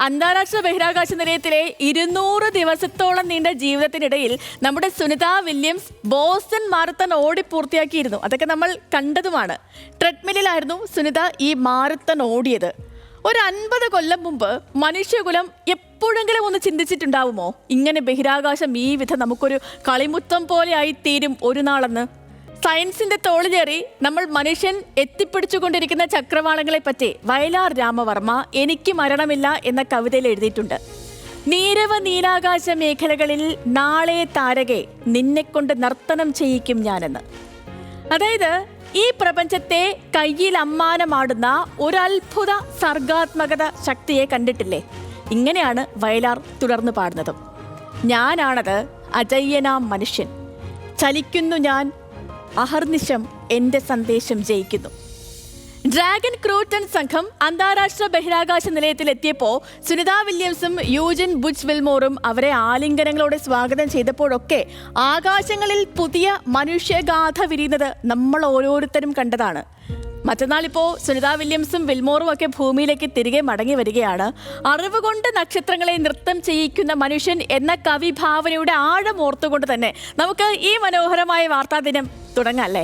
അന്താരാഷ്ട്ര ബഹിരാകാശ നിലയത്തിലെ 200 ദിവസത്തോളം നീണ്ട ജീവിതത്തിനിടയിൽ നമ്മുടെ സുനിത വില്യംസ് ബോസ്റ്റൺ മാരത്തൺ ഓടി പൂർത്തിയാക്കിയിരുന്നു. അതൊക്കെ നമ്മൾ കണ്ടതുമാണ്. ട്രെഡ്മില്ലിലായിരുന്നു സുനിത ഈ മാരത്തൺ ഓടിയത്. ഒരു 50 കൊല്ലം മുമ്പ് മനുഷ്യകുലം എപ്പോഴെങ്കിലും ഒന്ന് ചിന്തിച്ചിട്ടുണ്ടാവുമോ ഇങ്ങനെ ബഹിരാകാശം ഈ വിധം നമുക്കൊരു കളിമുത്തം പോലെ ആയിത്തീരും ഒരു നാളെന്ന്? സയൻസിന്റെ തോളിലേറി നമ്മൾ മനുഷ്യൻ എത്തിപ്പിടിച്ചുകൊണ്ടിരിക്കുന്ന ചക്രവാളങ്ങളെ പറ്റി വയലാർ രാമവർമ്മ എനിക്ക് മരണമില്ല എന്ന കവിതയിൽ എഴുതിയിട്ടുണ്ട്. നീരവ നീലാകാശ മേഖലകളിൽ നാളെ താരകെ നിന്നെക്കൊണ്ട് നർത്തനം ചെയ്യിക്കും ഞാനെന്ന്. അതായത് ഈ പ്രപഞ്ചത്തെ കയ്യിൽ അമ്മാനമാടുന്ന ഒരത്ഭുത സർഗാത്മകത ശക്തിയെ കണ്ടിട്ടില്ലേ? ഇങ്ങനെയാണ് വയലാർ തുടർന്ന് പാടുന്നത്. ഞാനാണത് അജയ്യനാം മനുഷ്യൻ, ചലിക്കുന്നു ഞാൻ അഹർനിശം എൻ്റെ സന്ദേശം ജയിക്കുന്നു. ഡ്രാഗൺ ക്രൂട്ടൺ സംഘം അന്താരാഷ്ട്ര ബഹിരാകാശ നിലയത്തിൽ എത്തിയപ്പോൾ സുനിത വില്യംസും യൂജിൻ ബുച്ച് വിൽമോറും അവരെ ആലിംഗനങ്ങളോടെ സ്വാഗതം ചെയ്തപ്പോഴൊക്കെ ആകാശങ്ങളിൽ പുതിയ മനുഷ്യഗാഥ വിരിയുന്നത് നമ്മൾ ഓരോരുത്തരും കണ്ടതാണ്. മറ്റന്നാളിപ്പോൾ സുനിത വില്യംസും വിൽമോറും ഒക്കെ ഭൂമിയിലേക്ക് തിരികെ മടങ്ങി വരികയാണ്. അറിവ് കൊണ്ട് നക്ഷത്രങ്ങളെ നൃത്തം ചെയ്യിക്കുന്ന മനുഷ്യൻ എന്ന കവിഭാവനയുടെ ആഴം ഓർത്തുകൊണ്ട് തന്നെ നമുക്ക് ഈ മനോഹരമായ വാർത്താദിനം തുടങ്ങാം അല്ലേ?